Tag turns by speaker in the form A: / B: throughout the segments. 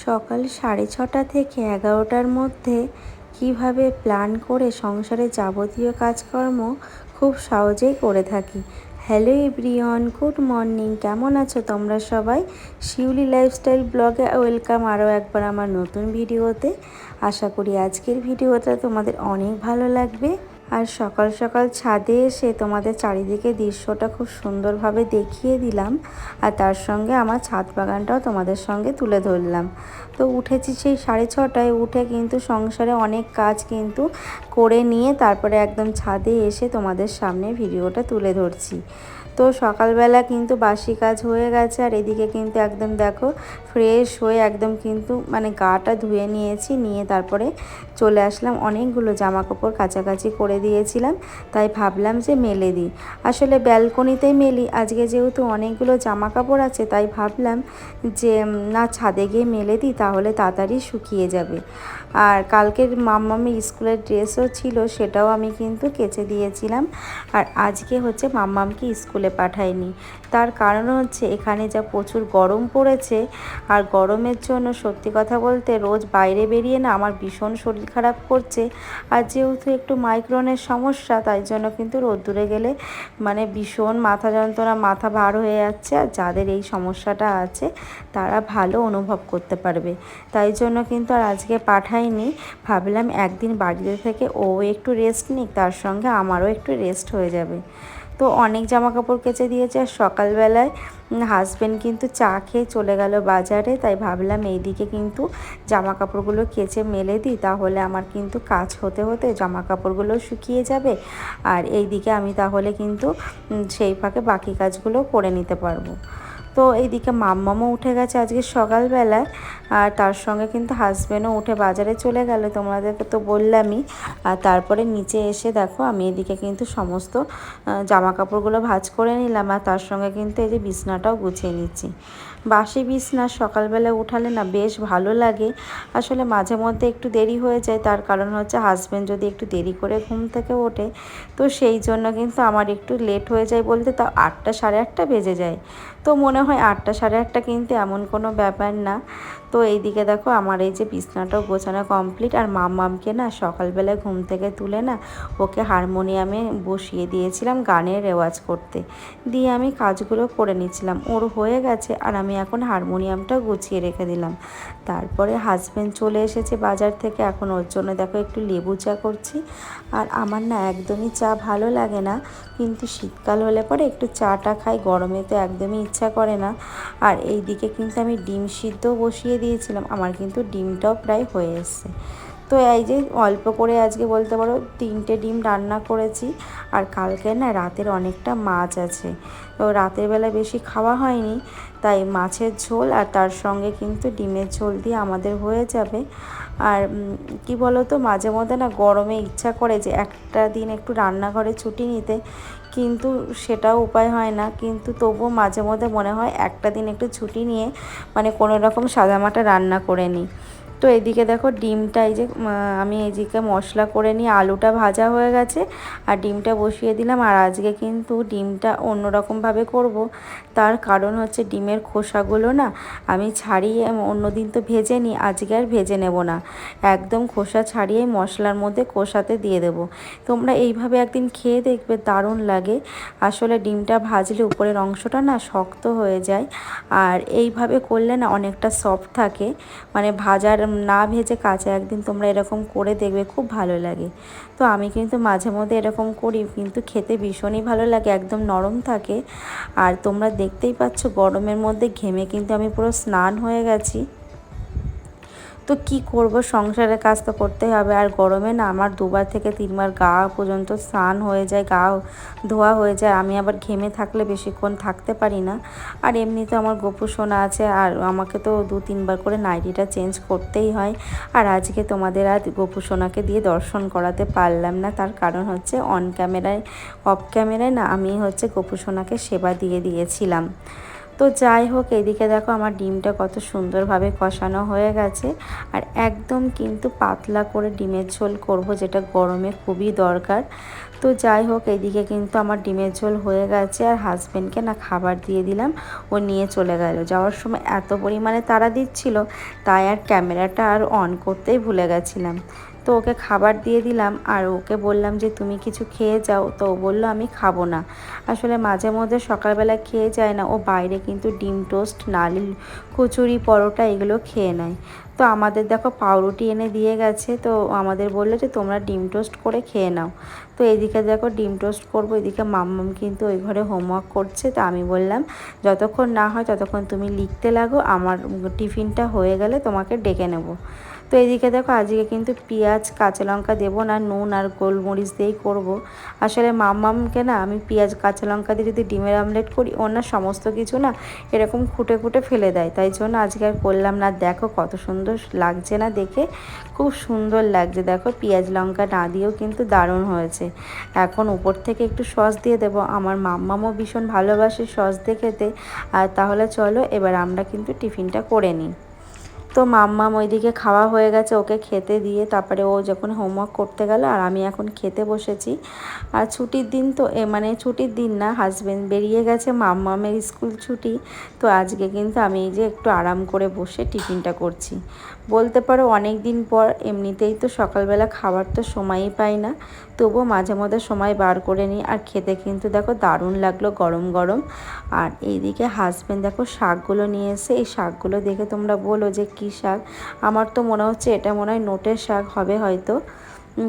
A: সকাল 6:30 থেকে 11টার মধ্যে কিভাবে প্ল্যান করে সংসারে যাবতীয় কাজকর্ম খুব সহজেই করে থাকি। Hello everyone, good morning. কেমন আছো তোমরা সবাই? শিউলি লাইফস্টাইল ব্লগে ওয়েলকাম আরও একবার আমার নতুন ভিডিওতে। আশা করি আজকের ভিডিওটা তোমাদের অনেক ভালো লাগবে। আর সকাল সকাল ছাদে এসে তোমাদের চারিদিকে দৃশ্যটা খুব সুন্দরভাবে দেখিয়ে দিলাম, আর তার সঙ্গে আমার ছাদ বাগানটাও তোমাদের সঙ্গে তুলে ধরলাম। তো উঠেছি সেই 6:30টায়, উঠে কিন্তু সংসারে অনেক কাজ কিন্তু করে নিয়ে তারপরে একদম ছাদে এসে তোমাদের সামনে ভিডিওটা তুলে ধরছি। তো সকালবেলা কিন্তু বাসি কাজ হয়ে গেছে, আর এদিকে কিন্তু একদম দেখো ফ্রেশ হয়ে একদম কিন্তু গাটা ধুয়ে নিয়েছি, নিয়ে তারপরে চলে আসলাম। অনেকগুলো জামা কাপড় কাচাকাচি করে দিয়েছিলাম, তাই ভাবলাম যে মেলে দিই। আসলে ব্যালকনিতেই মেলি, আজকে যেহেতু অনেকগুলো জামা কাপড় আছে তাই ভাবলাম যে না, ছাদে গিয়ে মেলে দিই, তাহলে তাড়াতাড়ি শুকিয়ে যাবে। আর কালকের মাম্মামের স্কুলের ড্রেসও ছিল, সেটাও আমি কিন্তু কেচে দিয়েছিলাম। আর আজকে হচ্ছে মাম্মামকে স্কুলে পাঠাইনি, তার কারণ হচ্ছে এখানে যা প্রচুর গরম পড়েছে, আর গরমের জন্য সত্যি কথা বলতে রোজ বাইরে বেরিয়ে না আমার ভীষণ শরীর খারাপ করছে। আর যেহেতু একটু মাইগ্রেনের সমস্যা, তাই জন্য কিন্তু রোদ্দুরে গেলে ভীষণ মাথা যন্ত্রণা, মাথা ভার হয়ে যাচ্ছে। আর যাদের এই সমস্যাটা আছে তারা ভালো অনুভব করতে পারবে, তাই জন্য কিন্তু আর আজকে পাঠাইনি। ভাবলাম একদিন বাড়িতে থেকে ও একটু রেস্ট নিক, তার সঙ্গে আমারও একটু রেস্ট হয়ে যাবে। তো অনেক জামা কাপড় কেচে দিয়েছে। আর সকালবেলায় হাজব্যান্ড কিন্তু চা খেয়ে চলে গেল বাজারে, তাই ভাবলাম এইদিকে কিন্তু জামা কাপড়গুলো কেচে মেলে দিই, তাহলে আমার কিন্তু কাজ হতে হতে জামা কাপড়গুলো শুকিয়ে যাবে। আর এইদিকে আমি তাহলে কিন্তু সেই ফাঁকে বাকি কাজগুলো করে নিতে পারবো। তো এইদিকে মাম্মামও উঠে গেছে আজকে সকালবেলায়, আর তার সঙ্গে কিন্তু হাজব্যান্ডও উঠে বাজারে চলে গেল, তোমাদেরকে তো বললামই। আর তারপরে নিচে এসে দেখো আমি এদিকে কিন্তু সমস্ত জামা কাপড়গুলো ভাঁজ করে নিলাম, আর তার সঙ্গে কিন্তু এই যে বিছনাটাও গুছিয়ে নিচ্ছি। বাসি বিছনা সকালবেলা উঠালে না বেশ ভালো লাগে। আসলে মাঝে মধ্যে একটু দেরি হয়ে যায়, তার কারণ হচ্ছে হাজব্যান্ড যদি একটু দেরি করে ঘুম থেকে ওঠে, তো সেই জন্য কিন্তু আমার একটু লেট হয়ে যায়, বলতে তাও 8টা 8:30 বেজে যায়। তো মনে হয় 8টা 8:30 কিন্তু এমন কোনো ব্যাপার না। তো এইদিকে দেখো আমার এই যে বিছনাটাও গোছানো কমপ্লিট। আর মাম্মামকে না সকালবেলায় ঘুম থেকে তুলে না ওকে হারমোনিয়ামে বসিয়ে দিয়েছিলাম গানের রেওয়াজ করতে, দিয়ে আমি কাজগুলো করে নিচ্ছিলাম। ওর হয়ে গেছে, আর আমি এখন হারমোনিয়ামটা গুছিয়ে রেখে দিলাম। তারপরে হাজব্যান্ড চলে এসেছে বাজার থেকে, এখন ওর জন্য দেখো একটু লেবু চা করছি। আর আমার না একদমই চা ভালো লাগে না, কিন্তু শীতকাল হলে পরে একটু চাটা খাই, গরমে তো একদমই ইচ্ছা করে না। আর এই দিকে কিন্তু আমি ডিম সিদ্ধও বসিয়ে দিয়েছিলাম, আমার কিন্তু ডিমটাও প্রায় হয়ে এসছে। তো এই যে অল্প করে আজকে বলতে পারো 3টে ডিম রান্না করেছি। আর কালকে না রাতের অনেকটা মাছ আছে, তো রাতের বেলা বেশি খাওয়া হয়নি, তাই মাছের ঝোল আর তার সঙ্গে কিন্তু ডিমের ঝোল দিয়ে আমাদের হয়ে যাবে। আর কি বলো তো, মাঝে মধ্যে না গরমে ইচ্ছা করে যে একটা দিন একটু রান্নাঘরে ছুটি নিতে, কিন্তু সেটাও উপায় হয় না। কিন্তু তবুও মাঝে মধ্যে মনে হয় একটা দিন একটু ছুটি নিয়ে কোনো রকম সাদামাটা রান্না করে নিই। তো এদিকে দেখো ডিমটা এই যে আমি এদিকে মশলা করে নিয়ে আলুটা ভাজা হয়ে গেছে, আর ডিমটা বসিয়ে দিলাম। আর আজকে কিন্তু ডিমটা অন্যরকমভাবে করব, তার কারণ হচ্ছে ডিমের খোসাগুলো না আমি ছাড়িয়ে, অন্যদিন তো ভেজে নিই, আজকে আর ভেজে নেব না, একদম খোসা ছাড়িয়ে মশলার মধ্যে কষাতে দিয়ে দেবো। তোমরা এইভাবে একদিন খেয়ে দেখবে, দারুণ লাগে। আসলে ডিমটা ভাজলে উপরের অংশটা না শক্ত হয়ে যায়, আর এইভাবে করলে না অনেকটা সফট থাকে। ভাজার না ভেজে কাঁচা একদিন তোমরা এরকম করে দেখবে, খুব ভালো লাগে। তো আমি কিন্তু মাঝে মধ্যে এরকম করি, কিন্তু খেতে ভীষণই ভালো লাগে, একদম নরম থাকে। আর তোমরা দেখতেই পাচ্ছ গরমের মধ্যে ঘেমে কিন্তু আমি পুরো স্নান হয়ে গেছি। তো কি করব, সংসারের কাজ তো করতেই হবে। আর গরমে না আমার 2বার থেকে 3বার গা পর্যন্ত স্নান হয়ে যায়, গা ধোয়া হয়ে যায়। আমি আবার ঘেমে থাকলে বেশিক্ষণ থাকতে পারি না। আর এমনিতে আমার গোপু সোনা আছে, আর আমাকে তো 2-3বার করে নাইটিটা চেঞ্জ করতেই হয়। আর আজকে তোমাদের আর গোপু সোনাকে দিয়ে দর্শন করাতে পারলাম না, তার কারণ হচ্ছে অফ ক্যামেরায় না আমি হচ্ছে গোপু সোনাকে সেবা দিয়ে দিয়েছিলাম। তো যাই হোক, এদিকে দেখো আমার ডিমটা কত সুন্দরভাবে কষানো হয়ে গেছে। আর একদম কিন্তু পাতলা করে ডিমের ঝোল করব, যেটা গরমে খুবই দরকার। তো যাই হোক, এদিকে কিন্তু আমার ডিমের ঝোল হয়ে গেছে। আর হাজব্যান্ডকে না খাবার দিয়ে দিলাম, ও নিয়ে চলে গেল। যাওয়ার সময় এত পরিমাণে তাড়া দিচ্ছিল, তাই আর ক্যামেরাটা আর অন করতেই ভুলে গেছিলাম। তো ওকে খাবার দিয়ে দিলাম, আর ওকে বললাম যে তুমি কিছু খেয়ে যাও। তো ও বললো আমি খাবো না। আসলে মাঝে মধ্যে সকালবেলা খেয়ে যায় না, ও বাইরে কিন্তু ডিম টোস্ট, নালি, কচুরি, পরোটা এগুলো খেয়ে নেয়। তো আমাদের দেখো পাউরুটি এনে দিয়ে গেছে, তো আমাদের বললো যে তোমরা ডিম টোস্ট করে খেয়ে নাও। তো এদিকে দেখো ডিম টোস্ট করবো, এদিকে মাম্মাম কিন্তু ওই ঘরে হোমওয়ার্ক করছে। তো আমি বললাম যতক্ষণ না হয় ততক্ষণ তুমি লিখতে লাগো, আমার টিফিনটা হয়ে গেলে তোমাকে ডেকে নেব। তো এদিকে দেখো আজকে কিন্তু পেঁয়াজ, কাঁচা লঙ্কা দেবো না, নুন আর গোলমরিচ দিয়েই করব। আসলে মাম্মামকে না আমি পেঁয়াজ, কাঁচা লঙ্কা দিয়ে যদি ডিমের আমলেট করি, ওর না সমস্ত কিছু না এরকম খুঁটে খুঁটে ফেলে দেয়। তাই জন্য আজকে আর করলাম না। দেখো কত সুন্দর লাগছে না দেখে, খুব সুন্দর লাগছে। দেখো পেঁয়াজ লঙ্কা না দিয়েও কিন্তু দারুণ হয়েছে। এখন উপর থেকে একটু সস দিয়ে দেবো। আমার মাম্মামও ভীষণ ভালোবাসে সস দিয়ে খেতে। আর তাহলে চলো এবার আমরা কিন্তু টিফিনটা করে নিই। তো মাম্মাম ওইদিকে খাওয়া হয়ে গেছে, ওকে খেতে দিয়ে তারপরে ও যখন হোমওয়ার্ক করতে গেল, আর আমি এখন খেতে বসেছি। আর ছুটির দিন তো মানে ছুটির দিন না, হাজব্যান্ড বেরিয়ে গেছে, মাম্মামের স্কুল ছুটি। তো আজকে কিন্তু আমি এই যে একটু আরাম করে বসে টিফিনটা করছি। বলতে পারো অনেক দিন পর, এমনিতেই তো সকালবেলা খাবার তো সময়ই পাই না, তবুও মাঝে মধ্যে সময় বার করে নিই। আর খেতে কিন্তু দেখো দারুণ লাগলো গরম গরম। আর এইদিকে হাজব্যান্ড দেখো শাকগুলো নিয়ে এসে, এই শাকগুলো দেখে তোমরা বলো যে কী শাক। আমার তো মনে হচ্ছে এটা মনে হয় নোটের শাক হবে হয়তো।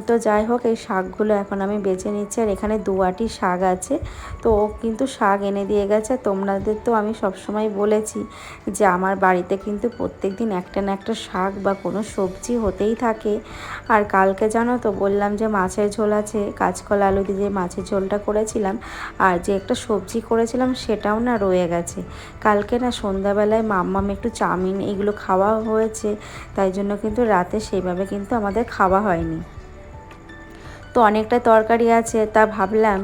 A: তো যাই হোক, এই শাকগুলো এখন আমি বেছে নিচ্ছি। আর এখানে 2 আঁটি শাক আছে। তো ও কিন্তু শাক এনে দিয়ে গেছে। তোমাদের তো আমি সবসময় বলেছি যে আমার বাড়িতে কিন্তু প্রত্যেক দিন একটা না একটা শাক বা কোনো সবজি হতেই থাকে। আর কালকে জানো তো বললাম যে মাছের ঝোল আছে, কাঁচকলা আলু দিয়ে যে মাছের ঝোলটা করেছিলাম, আর যে একটা সবজি করেছিলাম সেটাও না রয়ে গেছে। কালকে না সন্ধ্যাবেলায় মাম্মাম একটু চাউমিন এগুলো খাওয়া হয়েছে, তাই জন্য কিন্তু রাতে সেইভাবে কিন্তু আমাদের খাওয়া হয়নি। তো অনেকটা তরকারি আছে, তা ভাবলাম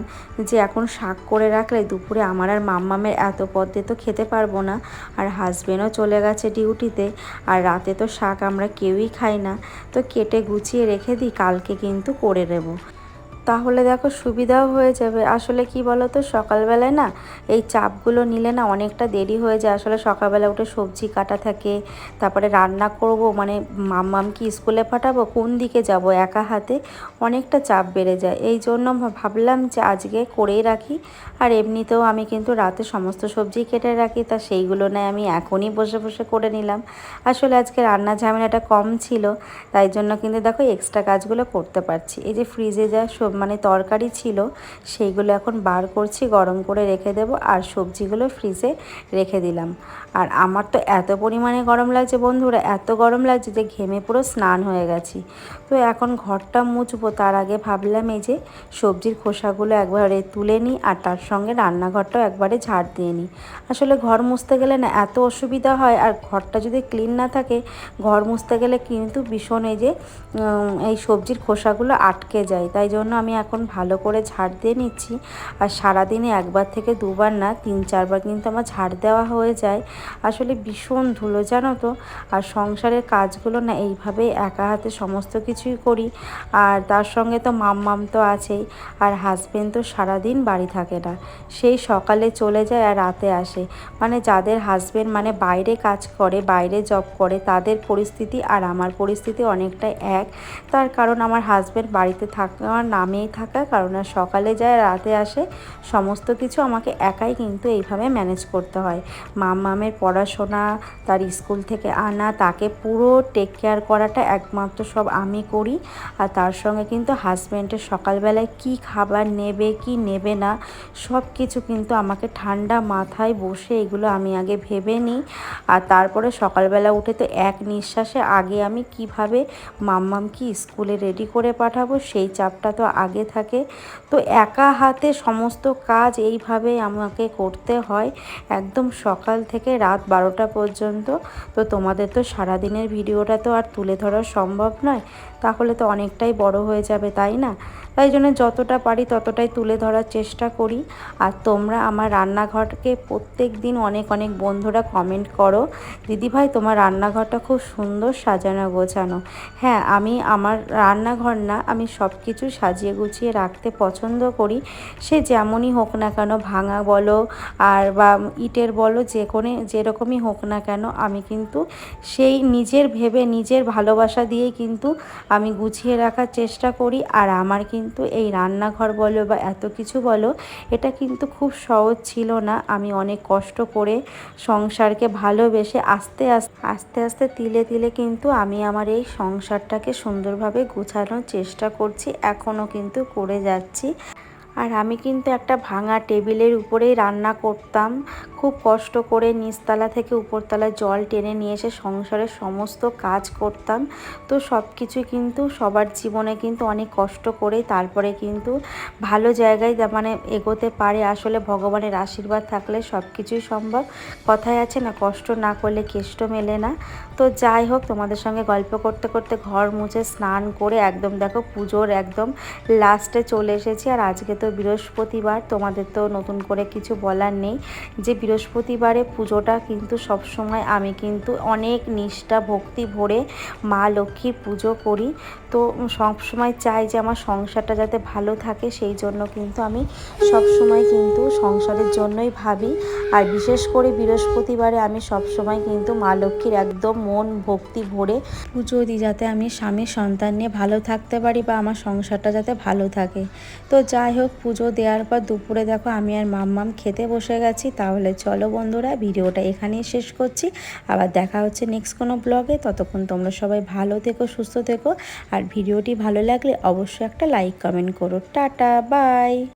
A: যে এখন শাক করে রাখলে দুপুরে আমার আর মাম্মামের এত পদ দিয়ে তো খেতে পারবো না। আর হাজবেন্ডও চলে গেছে ডিউটিতে, আর রাতে তো শাক আমরা কেউই খাই না। তো কেটে গুছিয়ে রেখে দিই, কালকে কিন্তু করে দেবো। তাহলে দেখো সুবিধাও হয়ে যাবে। আসলে কি বলো তো, সকালবেলায় না এই চাপগুলো নিলে না অনেকটা দেরি হয়ে যায়। আসলে সকালবেলা উঠে সবজি কাটা থাকে, তারপরে রান্না করব, মানে মাম্মামকে স্কুলে পাঠাবো, কোন দিকে যাব একা হাতে, অনেকটা চাপ বেড়ে যায়। এই জন্য ভাবলাম যে আজকে করেই রাখি। আর এমনিতেও আমি কিন্তু রাতে সমস্ত সবজি কেটে রাখি, তা সেইগুলো নয় আমি এখনই বসে বসে করে নিলাম। আসলে আজকে রান্নার ঝামেলাটা কম ছিল, তাই জন্য কিন্তু দেখো এক্সট্রা কাজগুলো করতে পারছি। এই যে ফ্রিজে যা মানে তরকারি ছিল, সেইগুলো এখন বার করছি, গরম করে রেখে দেব। আর সবজিগুলো ফ্রিজে রেখে দিলাম। আর আমার তো এত পরিমাণে গরম লাগছে বন্ধুরা, এত গরম লাগছে যে ঘেমে পুরো স্নান হয়ে গেছি। তো এখন ঘরটা মুছবো, তার আগে ভাবলাম এই যে সবজির খোসাগুলো একবারে তুলে নিই, আর তার সঙ্গে রান্নাঘরটাও একবারে ঝাড় দিয়ে নিই। আসলে ঘর মুছতে গেলে না এত অসুবিধা হয়, আর ঘরটা যদি ক্লিন না থাকে, ঘর মুছতে গেলে কিন্তু ভীষণ এই যে এই সবজির খোসাগুলো আটকে যায়। তাই জন্য আমি এখন ভালো করে ঝাড় দিয়ে নিচ্ছি। আর সারাদিনে একবার থেকে দুবার না, 3-4 বার কিন্তু আমার ঝাড় দেওয়া হয়ে যায়। আসলে ভীষণ ধুলো জানো তো। আর সংসারের কাজগুলো না এইভাবেই একা হাতে সমস্ত কিছুই করি। আর তার সঙ্গে তো মাম্মাম তো আছেই। আর হাজবেন্ড তো সারাদিন বাড়ি থাকে না, সেই সকালে চলে যায় আর রাতে আসে। মানে যাদের হাজবেন্ড মানে বাইরে কাজ করে, বাইরে জব করে, তাদের পরিস্থিতি আর আমার পরিস্থিতি অনেকটাই এক। তার কারণ আমার হাজব্যান্ড বাড়িতে থাকার নামেই থাকা, কারণ আর সকালে যায় রাতে আসে, সমস্ত কিছু আমাকে একাই কিন্তু এইভাবে ম্যানেজ করতে হয়। মাম্মামের পড়াশোনা, তার স্কুল থেকে আনা, তাকে পুরো টেক কেয়ার করাটা একমাত্র সব আমি করি। আর তার সঙ্গে কিন্তু হাজব্যান্ডের সকালবেলায় কি খাবার নেবে কি নেবে না, সব কিছু কিন্তু আমাকে ঠান্ডা মাথায় বসে এগুলো আমি আগে ভেবে নিই। আর তারপরে সকালবেলা উঠে তো এক নিঃশ্বাসে আগে আমি কিভাবে মাম্মামকে স্কুলে রেডি করে পাঠাবো, সেই চাপটা তো আগে থাকে। তো একা হাতে সমস্ত কাজ এইভাবে আমাকে করতে হয়, একদম সকাল থেকে রাত 12টা পর্যন্ত। তো তোমাদের তো সারাদিনের ভিডিওটা তো আর তুলে ধরা সম্ভব নয়, তাহলে তো অনেকটাই বড় হয়ে যাবে, তাই না? তাই জন্য যতটা পারি ততটাই তুলে ধরার চেষ্টা করি। আর তোমরা আমার রান্নাঘরকে প্রত্যেক দিন অনেক অনেক বন্ধুরা কমেন্ট করো, দিদিভাই তোমার রান্নাঘরটা খুব সুন্দর সাজানো গোছানো। হ্যাঁ, আমি আমার রান্নাঘর না, আমি সব কিছু সাজিয়ে গুছিয়ে রাখতে পছন্দ করি। সে যেমনই হোক না কেন, ভাঙা বলো আর বা ইটের বলো, যেরকমই হোক না কেন, আমি কিন্তু সেই নিজের ভেবে নিজের ভালোবাসা দিয়েই কিন্তু আমি গুছিয়ে রাখার চেষ্টা করি। আর আমার কিন্তু এই রান্নাঘর বলো বা এত কিছু বলো, এটা কিন্তু খুব সহজ ছিল না। আমি অনেক কষ্ট করে সংসারকে ভালোবেসে আস্তে আস্তে আস্তে আস্তে তিলে তিলে কিন্তু আমি আমার এই সংসারটাকে সুন্দরভাবে গোছানোর চেষ্টা করছি, এখনও কিন্তু করে যাচ্ছি। আর আমি কিন্তু একটা ভাঙা টেবিলের উপরেই রান্না করতাম, খুব কষ্ট করে নিচতলা থেকে উপরতলায় জল টেনে নিয়ে এসে সংসারের সমস্ত কাজ করতাম। তো সব কিছু কিন্তু সবার জীবনে কিন্তু অনেক কষ্ট করে তারপরে কিন্তু ভালো জায়গায় মানে এগোতে পারে। আসলে ভগবানের আশীর্বাদ থাকলে সব কিছুই সম্ভব। কথায় আছে না, কষ্ট না করলে কেষ্ট মেলে না। তো যাই হোক, তোমাদের সঙ্গে গল্প করতে করতে ঘর মুছে স্নান করে একদম দেখো পুজোর একদম লাস্টে চলে এসেছি। আর আজকে তো বৃহস্পতিবার, তোমাদের তো নতুন করে কিছু বলার নেই যে বৃহস্পতিবারে পুজোটা কিন্তু সবসময় আমি কিন্তু অনেক নিষ্ঠা ভক্তি ভরে মা লক্ষ্মীর পুজো করি। তো সবসময় চাই যে আমার সংসারটা যাতে ভালো থাকে, সেই জন্য কিন্তু আমি সবসময় কিন্তু সংসারের জন্যই ভাবি। আর বিশেষ করে বৃহস্পতিবারে আমি সবসময় কিন্তু মা লক্ষ্মীর একদম মন ভক্তি ভরে পুজো দিই, যাতে আমি স্বামী সন্তান নিয়ে ভালো থাকতে পারি বা আমার সংসারটা যাতে ভালো থাকে। তো যাই হোক, পুজো দেওয়ার পর দুপুরে দেখো আমি আর মাম্মাম খেতে বসে গেছি। তাহলে চলো বন্ধুরা, ভিডিওটা এখানেই শেষ করছি। আবার দেখা হচ্ছে নেক্সট কোনো ব্লগে। ততক্ষণ তোমরা সবাই ভালো থেকো, সুস্থ থেকো। আর ভিডিওটি ভালো লাগলে অবশ্যই একটা লাইক কমেন্ট করো। Tata, by.